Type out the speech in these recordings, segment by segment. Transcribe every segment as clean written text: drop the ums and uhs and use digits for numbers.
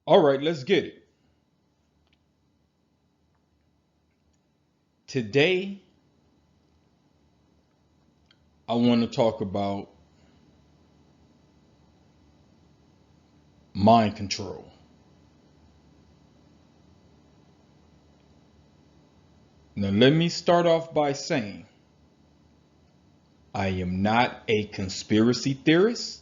All right, let's get it. Today, I want to talk about mind control. Now, let me start off by saying I am not a conspiracy theorist.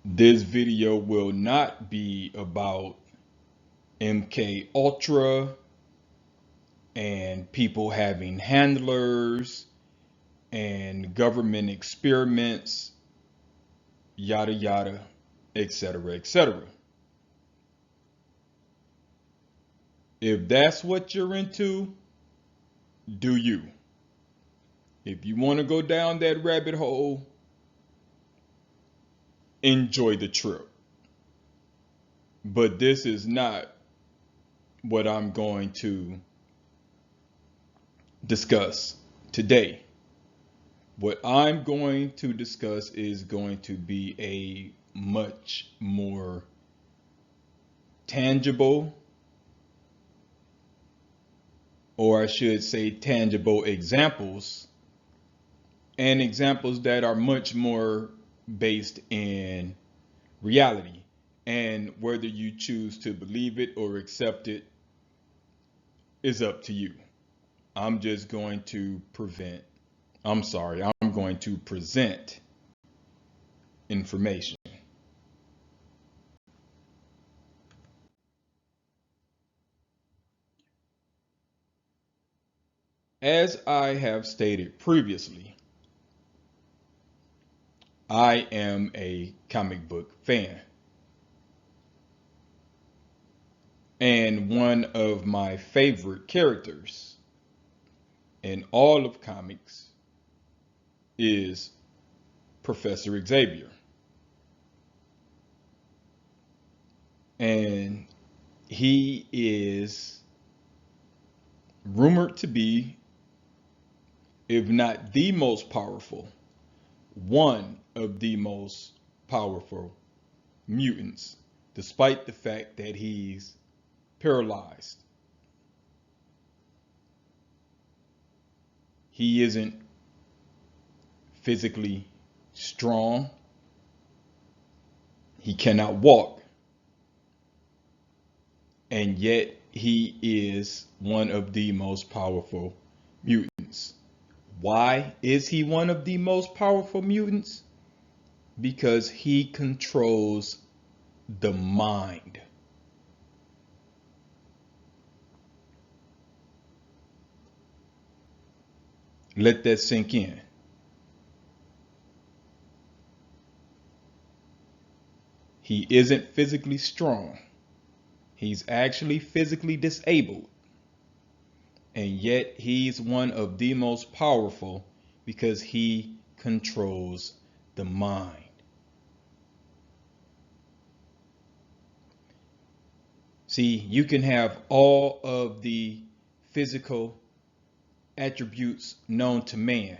This video will not be about MK Ultra and people having handlers and government experiments, yada yada, etc., etc. If that's what you're into, do you. If you want to go down that rabbit hole, enjoy the trip. But this is not what I'm going to discuss today. What I'm going to discuss is going to be a much more tangible, or I should say tangible examples, and examples that are much more based in reality. And whether you choose to believe it or accept it is up to you. I'm just going to I'm going to present information. As I have stated previously, I am a comic book fan. And one of my favorite characters in all of comics is Professor Xavier. And he is rumored to be, if not the most powerful, one of the most powerful mutants, despite the fact that he's paralyzed. He isn't physically strong. He cannot walk. And yet he is one of the most powerful mutants. Why is he one of the most powerful mutants? Because he controls the mind. Let that sink in. He isn't physically strong. He's actually physically disabled. And yet he's one of the most powerful because he controls the mind. See, you can have all of the physical attributes known to man,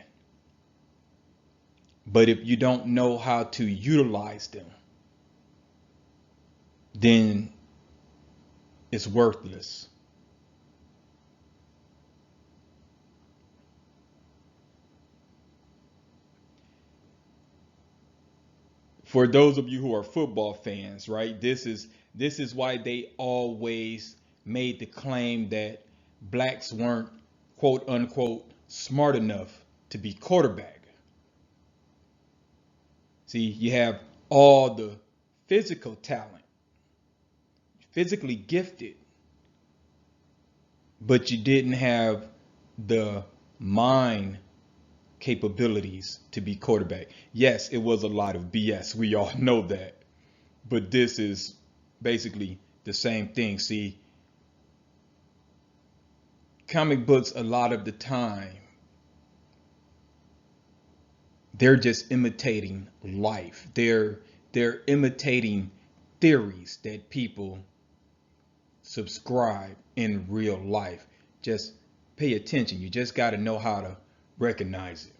but if you don't know how to utilize them, then it's worthless. For those of you who are football fans, right? This is why they always made the claim that blacks weren't quote unquote smart enough to be quarterback. See, you have all the physical talent, physically gifted, but you didn't have the mind capabilities to be quarterback. Yes, it was a lot of BS. We all know that. But this is basically the same thing. See, comic books a lot of the time, they're just imitating life. They're imitating theories that people subscribe in real life. Just pay attention. You just got to know how to recognize it.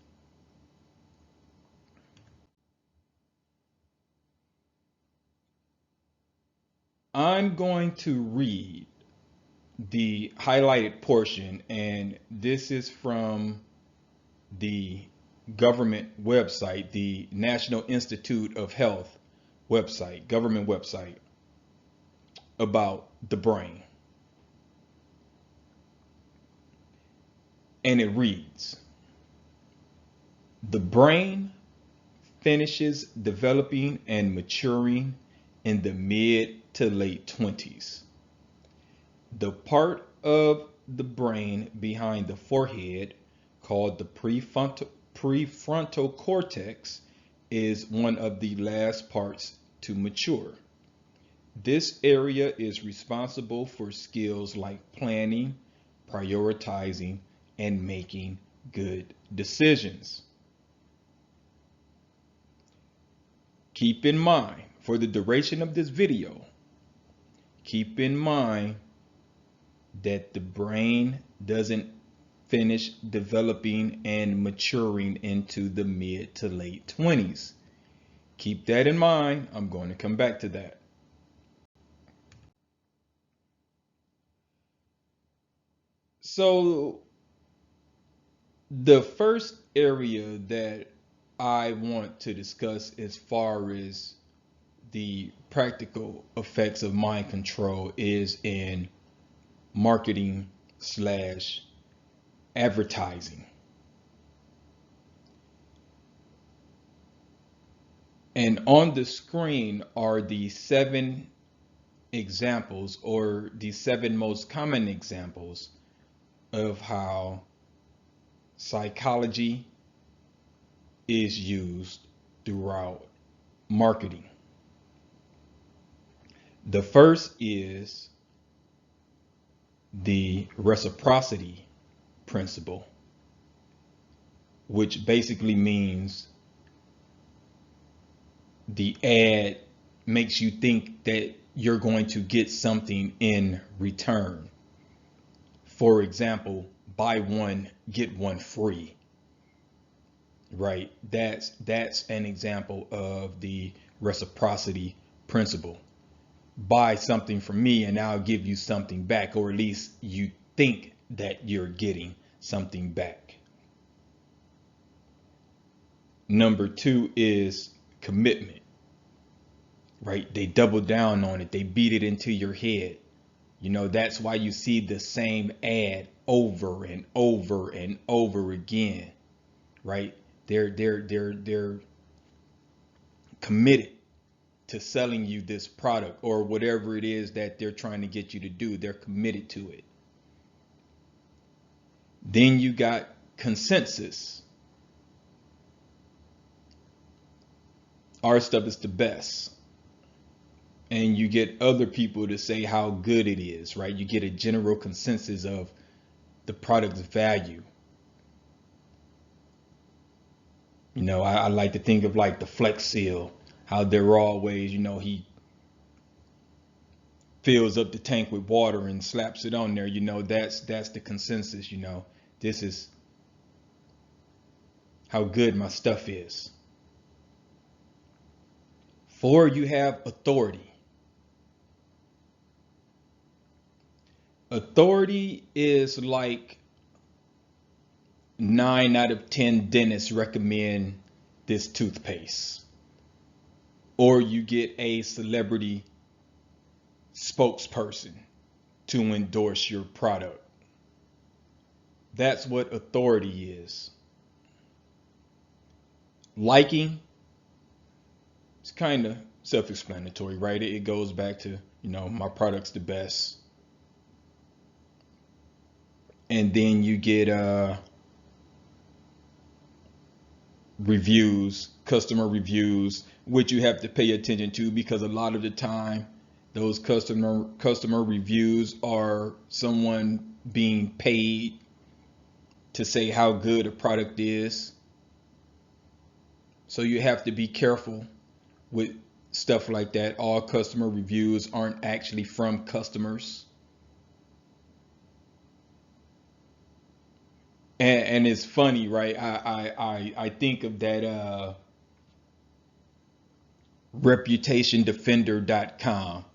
I'm going to read the highlighted portion, and this is from the government website, the National Institute of Health website, government website, about the brain. And it reads, the brain finishes developing and maturing in the mid to late 20s. The part of the brain behind the forehead, called the prefrontal cortex, is one of the last parts to mature. This area is responsible for skills like planning, prioritizing, and making good decisions. Keep in mind, for the duration of this video, keep in mind that the brain doesn't finish developing and maturing into the mid to late 20s. Keep that in mind. I'm going to come back to that. So the first area that I want to discuss as far as the practical effects of mind control is in marketing slash advertising. And on the screen are the 7 examples, or the 7 most common examples of how psychology is used throughout marketing. The first is the reciprocity principle, which basically means the ad makes you think that you're going to get something in return. For example, buy one, get one free. Right? That's an example of the reciprocity principle. Buy something from me and I'll give you something back, or at least you think that you're getting something back. Number 2 is commitment. Right? They double down on it. They beat it into your head. You know, that's why you see the same ad over and over and over again. Right? They're committed to selling you this product or whatever it is that they're trying to get you to do. They're committed to it. Then you got consensus. Our stuff is the best. And you get other people to say how good it is, right? You get a general consensus of the product's value. You know, I like to think of like the Flex Seal, how they're always, you know, he fills up the tank with water and slaps it on there. You know, that's the consensus. You know, this is how good my stuff is. 4, you have authority. Authority is like 9 out of 10 dentists recommend this toothpaste. Or you get a celebrity spokesperson to endorse your product. That's what authority is. Liking, it's kind of self-explanatory, right? It goes back to, you know, my product's the best. And then you get reviews, customer reviews, which you have to pay attention to, because a lot of the time those customer reviews are someone being paid to say how good a product is. So you have to be careful with stuff like that. All customer reviews aren't actually from customers. And it's funny, right? I think of that reputationdefender.com.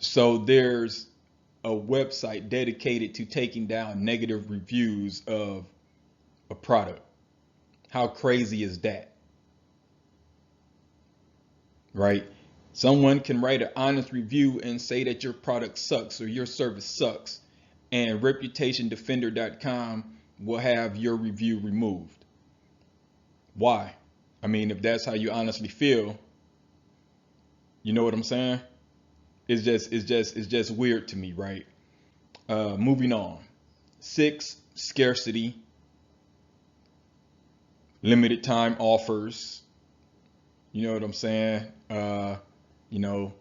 So there's a website dedicated to taking down negative reviews of a product. How crazy is that? Right? Someone can write an honest review and say that your product sucks or your service sucks, and reputationdefender.com will have your review removed. Why? I mean, if that's how you honestly feel, you know what I'm saying? It's just weird to me, right? Moving on. 6, scarcity, limited time offers. You know what I'm saying? You know,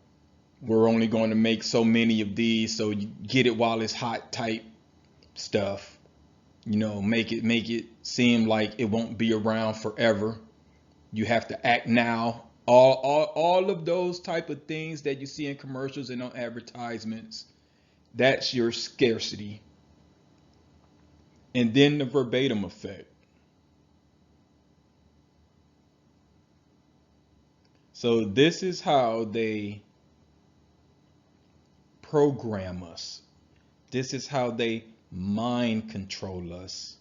we're only going to make so many of these, so you get it while it's hot type stuff. You know, make it seem like it won't be around forever. You have to act now. All of those type of things that you see in commercials and on advertisements, that's your scarcity. And then the verbatim effect. So this is how they program us. This is how they mind control us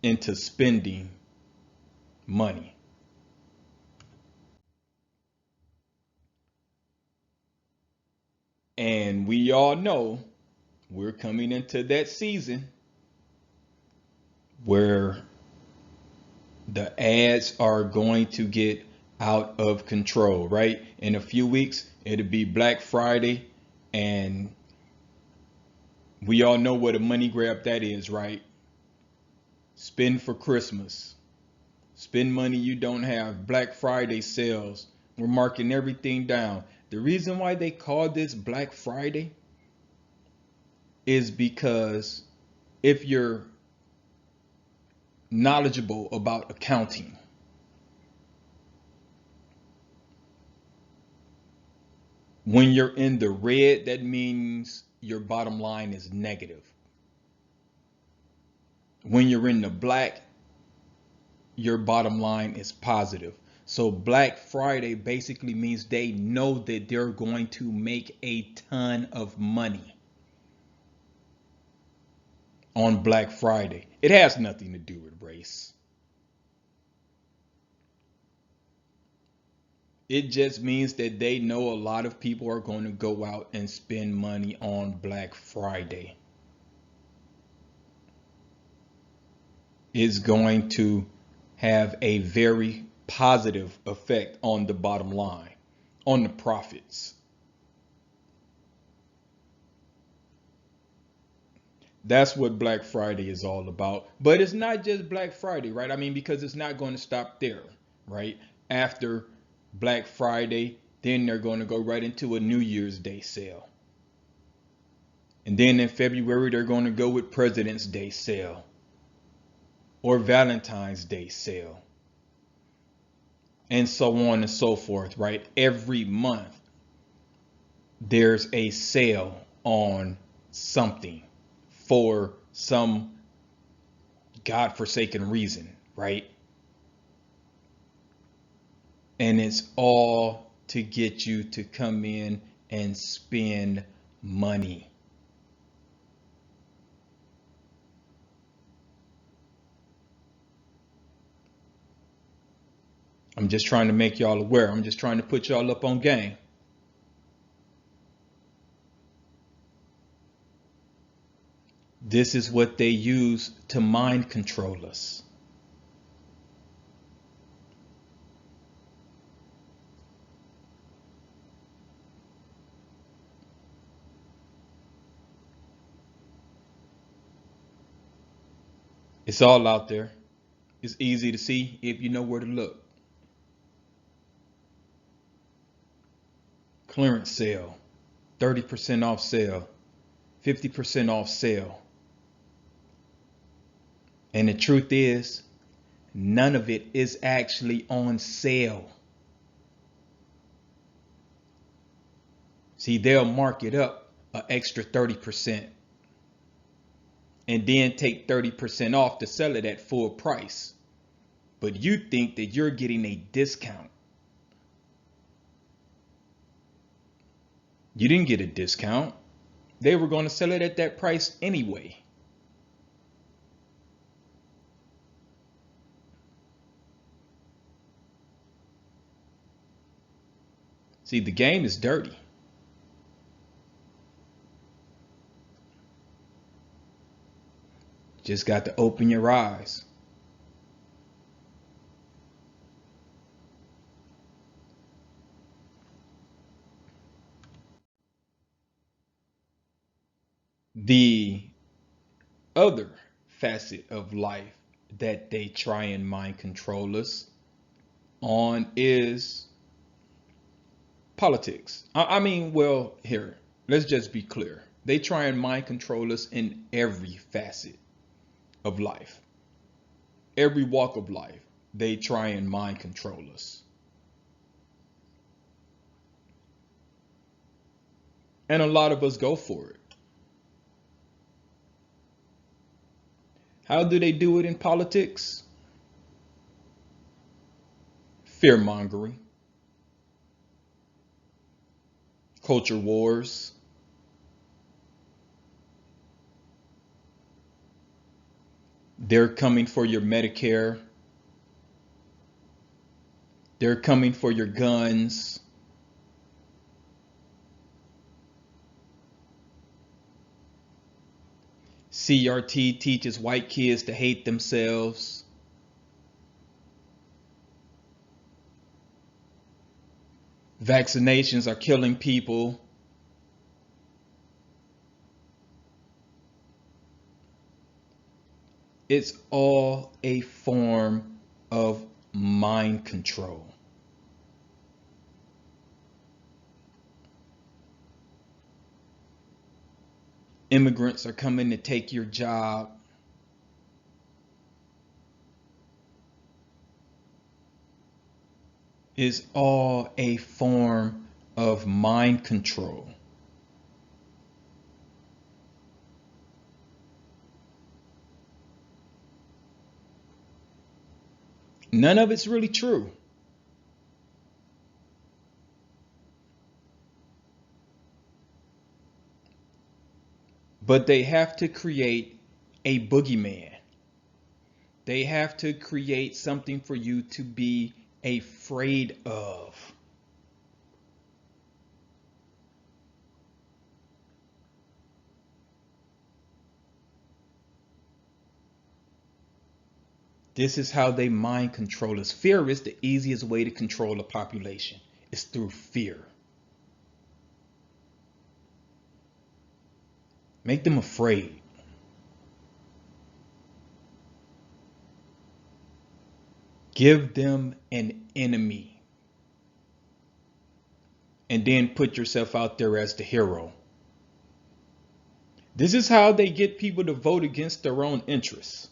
into spending money. And we all know we're coming into that season where the ads are going to get out of control, right? In a few weeks, it'll be Black Friday, and we all know what a money grab that is, right? Spend for Christmas. Spend money you don't have. Black Friday sales. We're marking everything down. The reason why they call this Black Friday is because if you're knowledgeable about accounting, when you're in the red, that means your bottom line is negative. When you're in the black, your bottom line is positive. So Black Friday basically means they know that they're going to make a ton of money on Black Friday. It has nothing to do with race. It just means that they know a lot of people are going to go out and spend money on Black Friday. It's going to have a very positive effect on the bottom line, on the profits. That's what Black Friday is all about. But it's not just Black Friday, right? I mean, because it's not going to stop there, right? After Black Friday, then they're going to go right into a New Year's Day sale. And then in February, they're going to go with President's Day sale or Valentine's Day sale, and so on and so forth, right? Every month, there's a sale on something for some godforsaken reason, right? And it's all to get you to come in and spend money. I'm just trying to make y'all aware. I'm just trying to put y'all up on game. This is what they use to mind control us. It's all out there. It's easy to see if you know where to look. Clearance sale, 30% off sale, 50% off sale. And the truth is, none of it is actually on sale. See, they'll mark it up an extra 30% and then take 30% off to sell it at full price. But you think that you're getting a discount. You didn't get a discount. They were going to sell it at that price anyway. See, the game is dirty. Just got to open your eyes. The other facet of life that they try and mind control us on is politics. I mean, well, here, let's just be clear. They try and mind control us in every facet of life, every walk of life. They try and mind control us. And a lot of us go for it. How do they do it in politics? Fear mongering, culture wars. They're coming for your Medicare. They're coming for your guns. CRT teaches white kids to hate themselves. Vaccinations are killing people. It's all a form of mind control. Immigrants are coming to take your job. It's all a form of mind control. None of it's really true. But they have to create a boogeyman. They have to create something for you to be afraid of. This is how they mind control us. Fear is the easiest way to control a population. It's through fear. Make them afraid. Give them an enemy. And then put yourself out there as the hero. This is how they get people to vote against their own interests.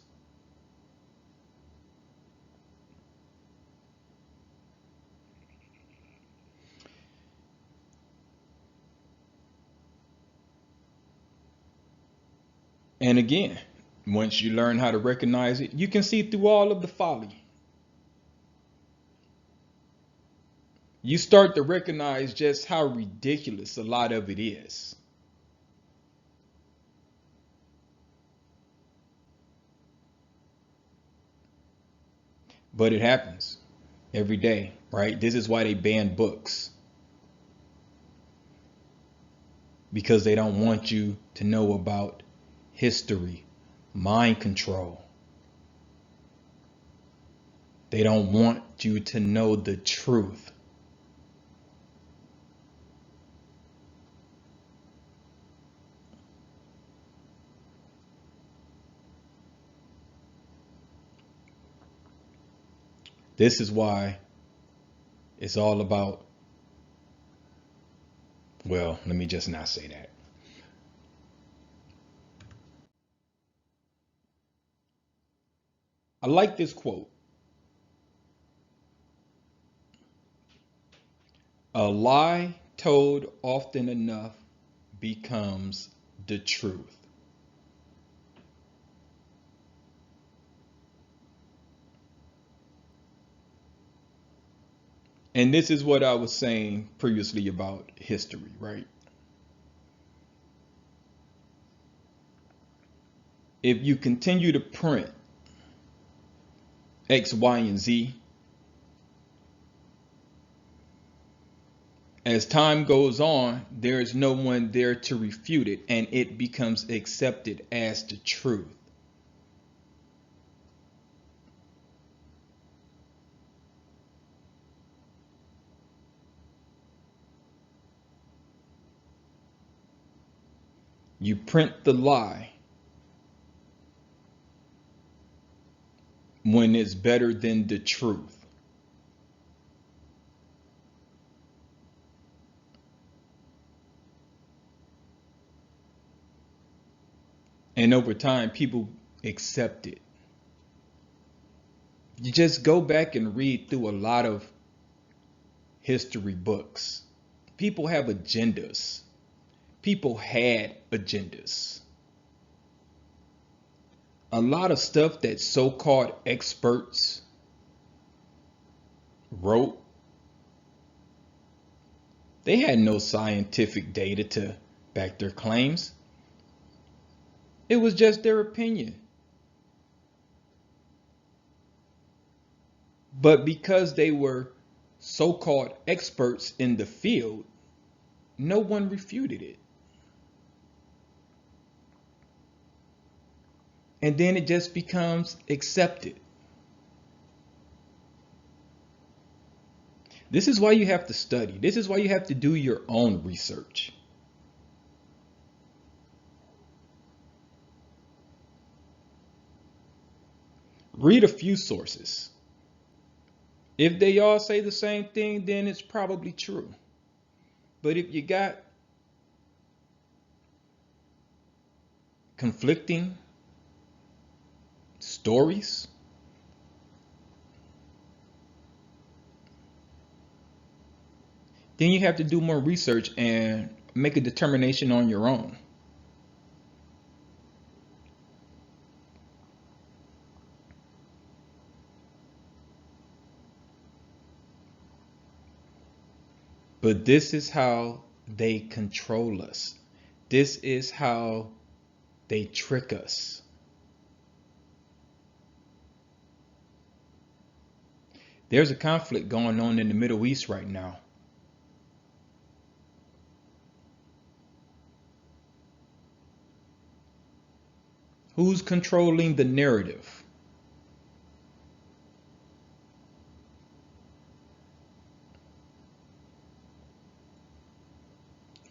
And again, once you learn how to recognize it, you can see through all of the folly. You start to recognize just how ridiculous a lot of it is. But it happens every day, right? This is why they ban books. Because they don't want you to know about history, mind control. They don't want you to know the truth. This is why it's all about, well, let me just not say that. I like this quote. A lie told often enough becomes the truth. And this is what I was saying previously about history, right? if you continue to print X, Y, and Z, as time goes on, there is no one there to refute it, and it becomes accepted as the truth. You print the lie when it's better than the truth. And over time, people accept it. You just go back and read through a lot of history books. People have agendas. People had agendas. A lot of stuff that so-called experts wrote, they had no scientific data to back their claims. It was just their opinion. But because they were so-called experts in the field, no one refuted it. And then it just becomes accepted. This is why you have to study. This is why you have to do your own research. Read a few sources. If they all say the same thing, then it's probably true. But if you got conflicting stories, then you have to do more research and make a determination on your own. But this is how they control us. This is how they trick us. There's a conflict going on in the Middle East right now. Who's controlling the narrative?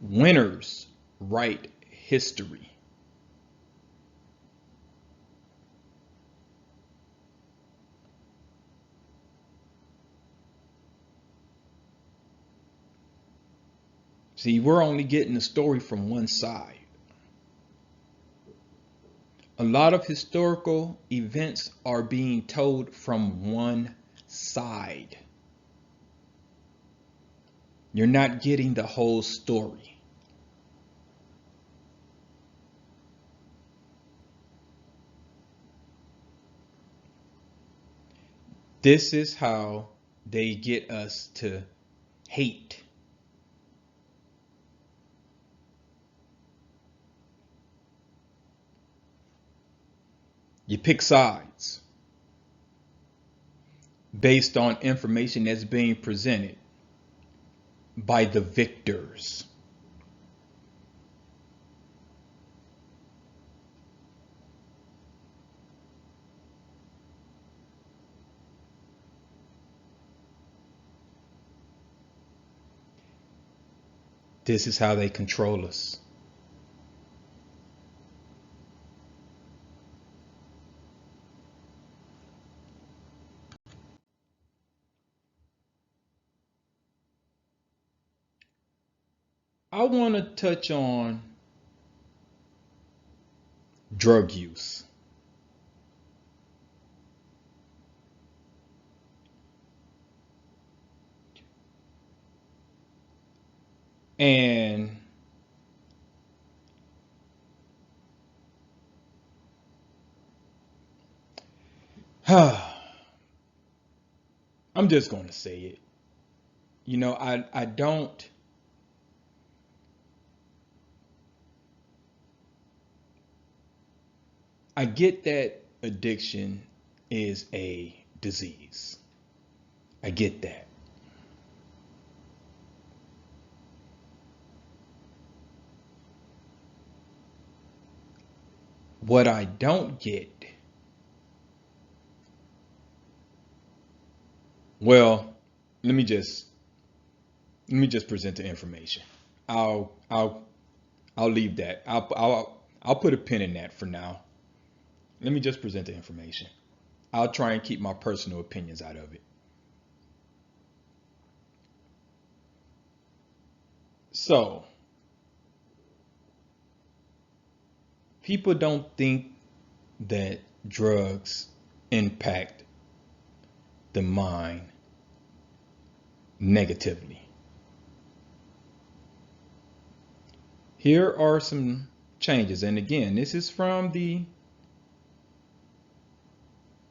Winners write history. See, we're only getting the story from one side. A lot of historical events are being told from one side. You're not getting the whole story. This is how they get us to hate. You pick sides based on information that's being presented by the victors. This is how they control us. I want to touch on drug use. And I'm just going to say it. You know, I don't I get that addiction is a disease. I get that. What I don't get, well, let me just present the information. I'll I'll I'll leave that. I'll put a pin in that for now. Let me just present the information. I'll try and keep my personal opinions out of it. So, people don't think that drugs impact the mind negatively. Here are some changes. And again, this is from the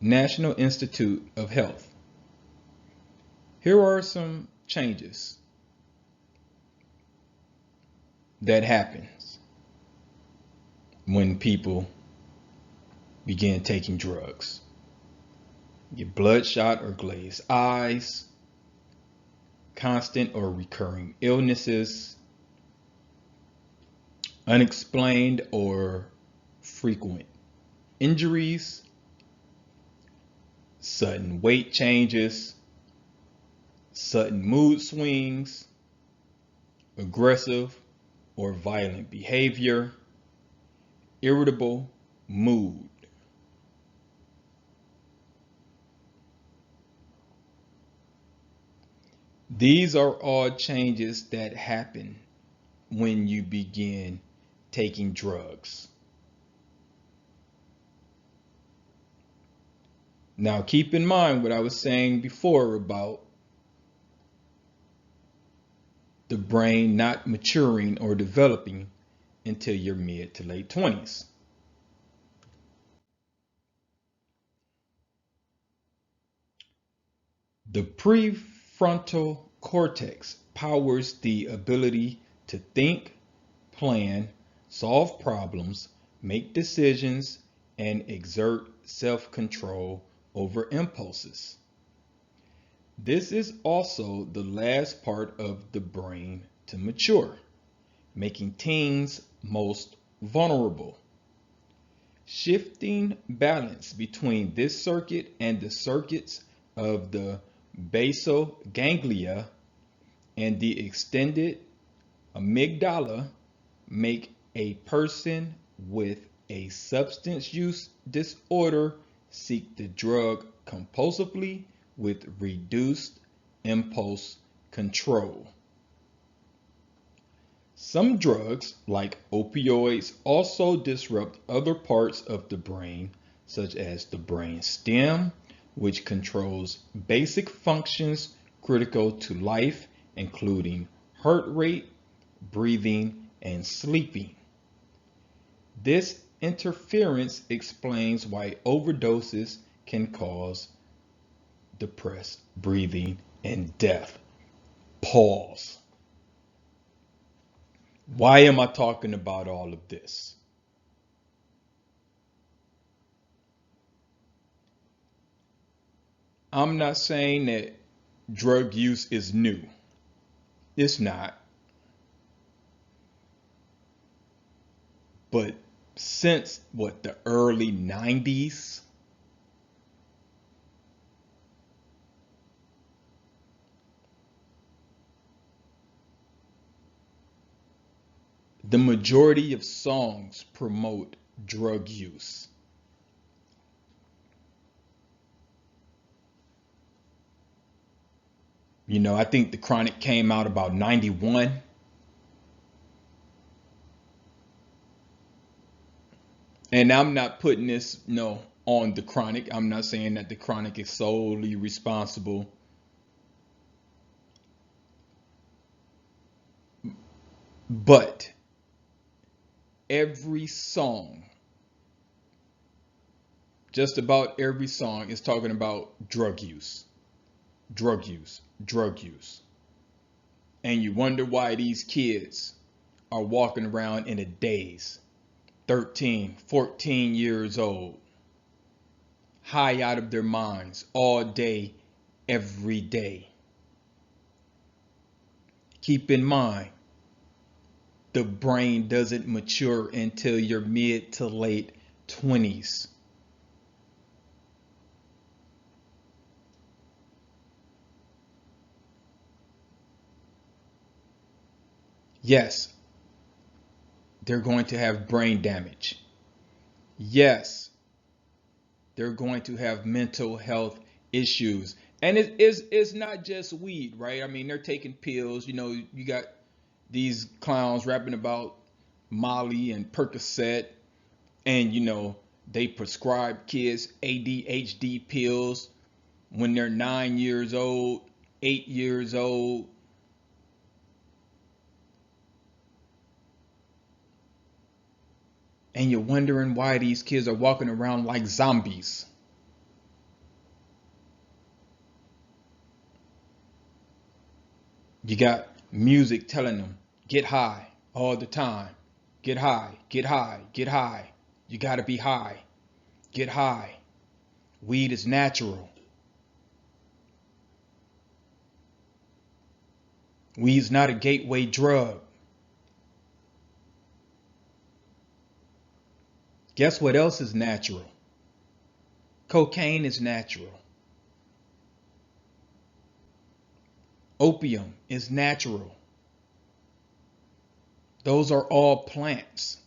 National Institute of Health. Here are some changes that happens when people begin taking drugs. You get bloodshot or glazed eyes, constant or recurring illnesses, unexplained or frequent injuries, sudden weight changes, sudden mood swings, aggressive or violent behavior, irritable mood. These are all changes that happen when you begin taking drugs. Now, keep in mind what I was saying before about the brain not maturing or developing until your mid to late 20s. The prefrontal cortex powers the ability to think, plan, solve problems, make decisions, and exert self-control over impulses. This is also the last part of the brain to mature, making teens most vulnerable. Shifting balance between this circuit and the circuits of the basal ganglia and the extended amygdala make a person with a substance use disorder seek the drug compulsively with reduced impulse control. Some drugs, like opioids, also disrupt other parts of the brain, such as the brain stem, which controls basic functions critical to life, including heart rate, breathing, and sleeping. This interference explains why overdoses can cause depressed breathing and death. Pause. Why am I talking about all of this? I'm not saying that drug use is new. It's not. But since the early 90s, the majority of songs promote drug use. I think The Chronic came out about 91. And I'm not putting this, on The Chronic. I'm not saying that The Chronic is solely responsible. But every song, just about every song, is talking about drug use, drug use, drug use. And you wonder why these kids are walking around in a daze. 13, 14 years old, high out of their minds all day, every day. Keep in mind, the brain doesn't mature until your mid to late 20s. Yes, they're going to have brain damage. Yes, they're going to have mental health issues. And it's not just weed, right? I mean, they're taking pills. You know, you got these clowns rapping about Molly and Percocet, and they prescribe kids ADHD pills when they're 9 years old, 8 years old. And you're wondering why these kids are walking around like zombies. You got music telling them, get high all the time. Get high, get high, get high. You got to be high. Get high. Weed is natural. Weed's not a gateway drug. Guess what else is natural? Cocaine is natural. Opium is natural. Those are all plants,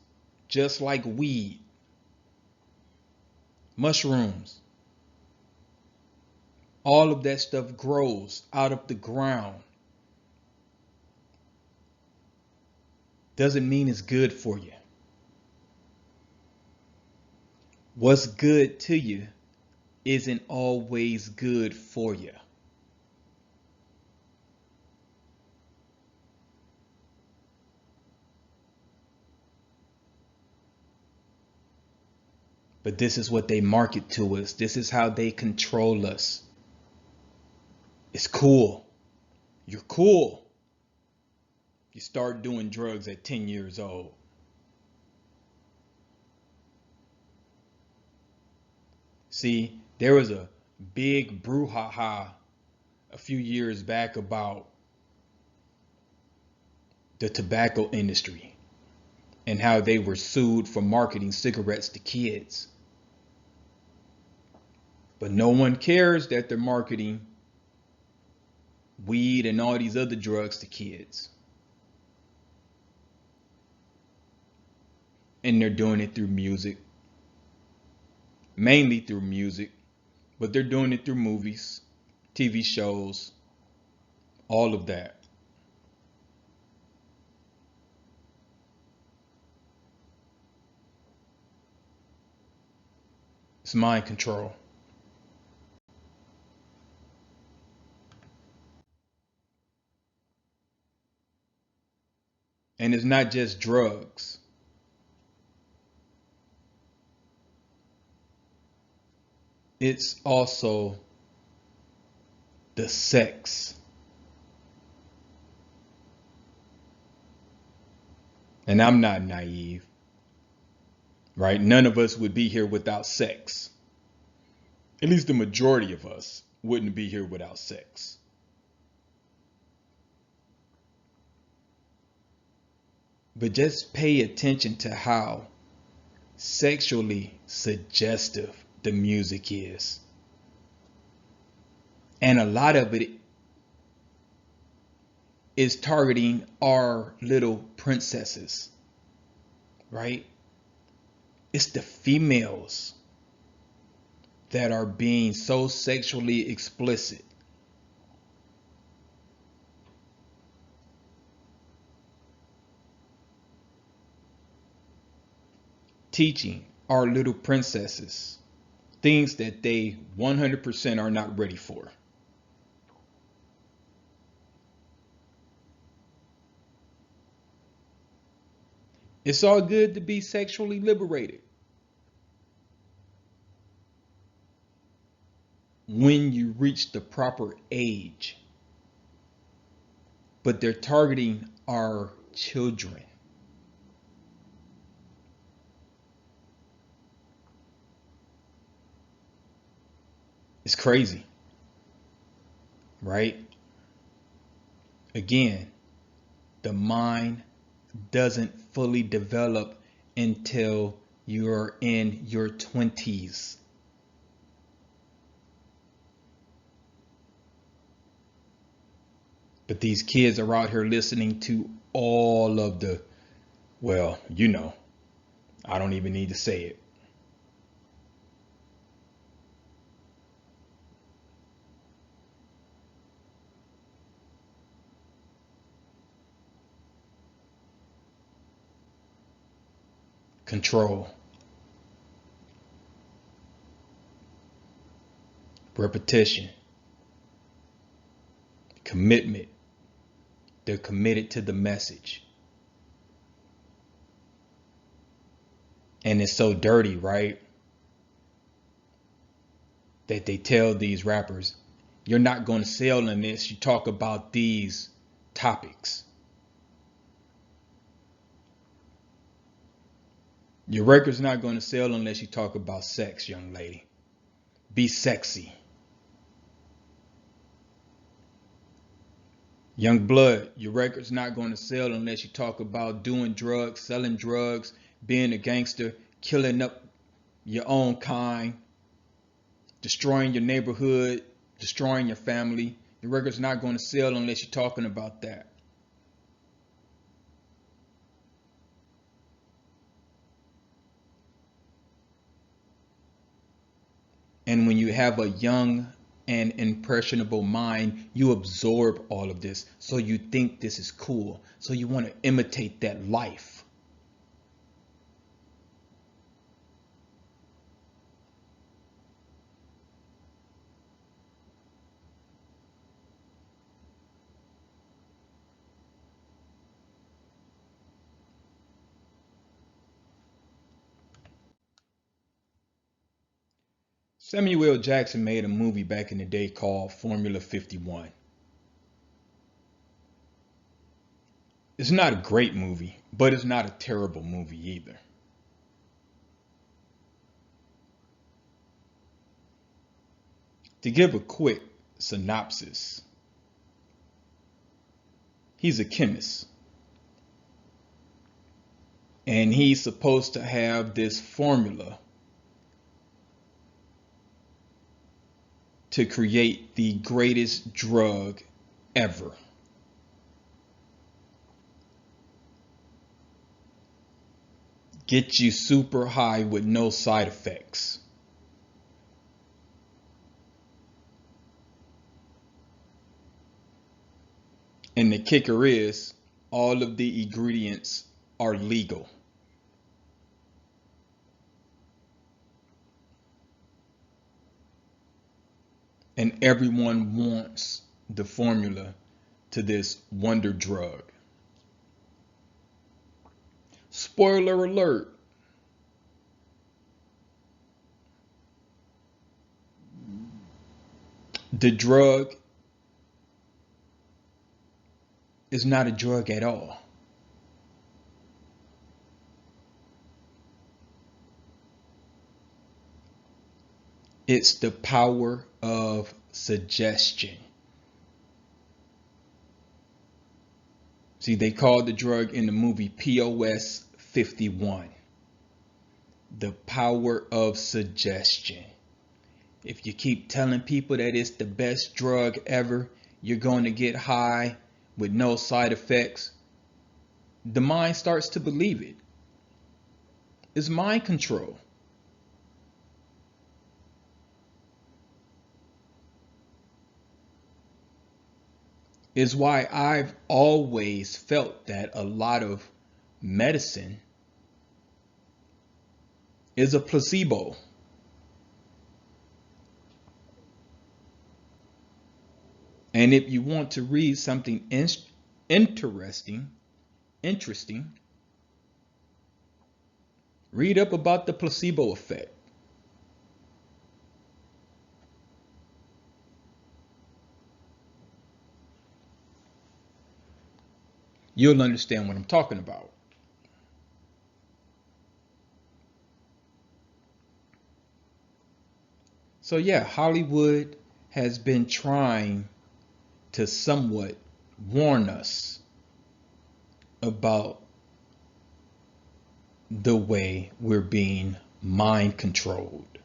just like weed. Mushrooms. All of that stuff grows out of the ground. Doesn't mean it's good for you. What's good to you isn't always good for you. But this is what they market to us. This is how they control us. It's cool. You're cool. You start doing drugs at 10 years old. See, there was a big brouhaha a few years back about the tobacco industry and how they were sued for marketing cigarettes to kids. But no one cares that they're marketing weed and all these other drugs to kids. And they're doing it through music, mainly through music, but they're doing it through movies, TV shows, all of that. It's mind control. And it's not just drugs. It's also the sex. And I'm not naive, right? None of us would be here without sex. At least the majority of us wouldn't be here without sex. But just pay attention to how sexually suggestive the music is. And a lot of it is targeting our little princesses, right? It's the females that are being so sexually explicit. Teaching our little princesses things that they 100% are not ready for. It's all good to be sexually liberated when you reach the proper age. But they're targeting our children. crazy, right? Again, the mind doesn't fully develop until you're in your 20s. But these kids are out here listening to all of the, well, I don't even need to say it. Control, repetition, commitment. They're committed to the message. And it's so dirty, right? That they tell these rappers, you're not going to sell in this. You talk about these topics. Your record's not going to sell unless you talk about sex, young lady. Be sexy. Young blood, your record's not going to sell unless you talk about doing drugs, selling drugs, being a gangster, killing up your own kind, destroying your neighborhood, destroying your family. Your record's not going to sell unless you're talking about that. And when you have a young and impressionable mind, you absorb all of this. So you think this is cool. So you want to imitate that life. Samuel L. Jackson made a movie back in the day called Formula 51. It's not a great movie, but it's not a terrible movie either. To give a quick synopsis, he's a chemist. And he's supposed to have this formula to create the greatest drug ever. Get you super high with no side effects. And the kicker is, all of the ingredients are legal. And everyone wants the formula to this wonder drug. Spoiler alert. The drug is not a drug at all. It's the power of suggestion. See, they called the drug in the movie POS 51. The power of suggestion. If you keep telling people that it's the best drug ever, you're going to get high with no side effects, the mind starts to believe it. It's mind control. Is why I've always felt that a lot of medicine is a placebo. And if you want to read something interesting, read up about the placebo effect. You'll understand what I'm talking about. So yeah, Hollywood has been trying to somewhat warn us about the way we're being mind controlled.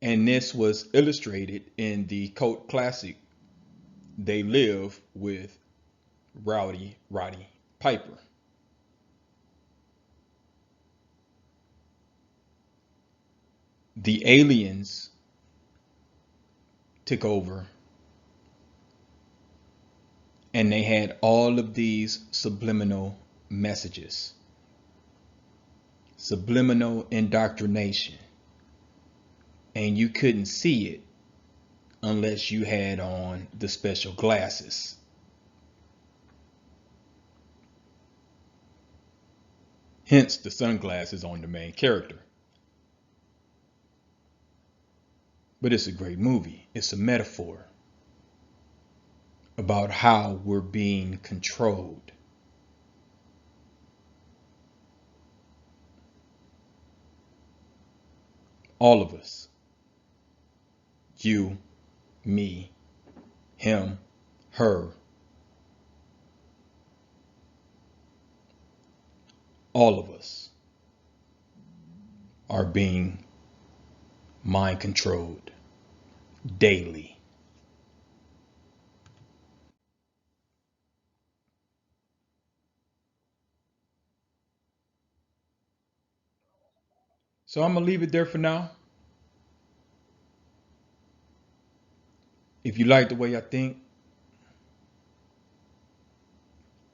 And this was illustrated in the cult classic They Live with Rowdy Roddy Piper. The aliens took over and they had all of these subliminal messages, subliminal indoctrination, and you couldn't see it unless you had on the special glasses. Hence the sunglasses on the main character. But it's a great movie. It's a metaphor about how we're being controlled. All of us. You, me, him, her. All of us are being mind controlled daily. So I'm going to leave it there for now. If you like the way I think,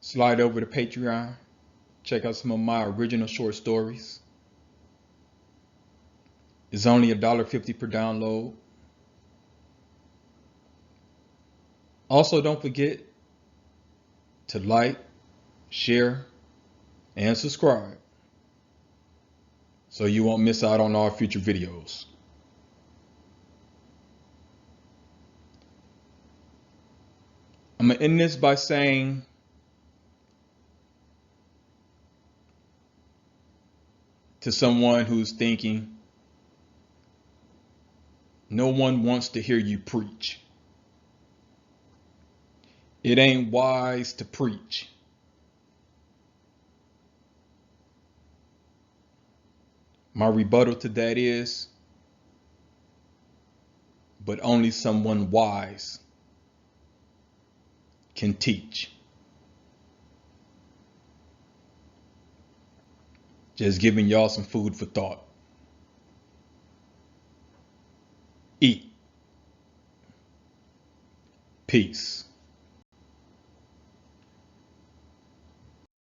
slide over to Patreon. Check out some of my original short stories. It's only $1.50 per download. Also, don't forget to like, share, and subscribe so you won't miss out on our future videos. I'm going to end this by saying to someone who's thinking, no one wants to hear you preach. It ain't wise to preach. My rebuttal to that is, but only someone wise can teach. Just giving y'all some food for thought. Eat. Peace.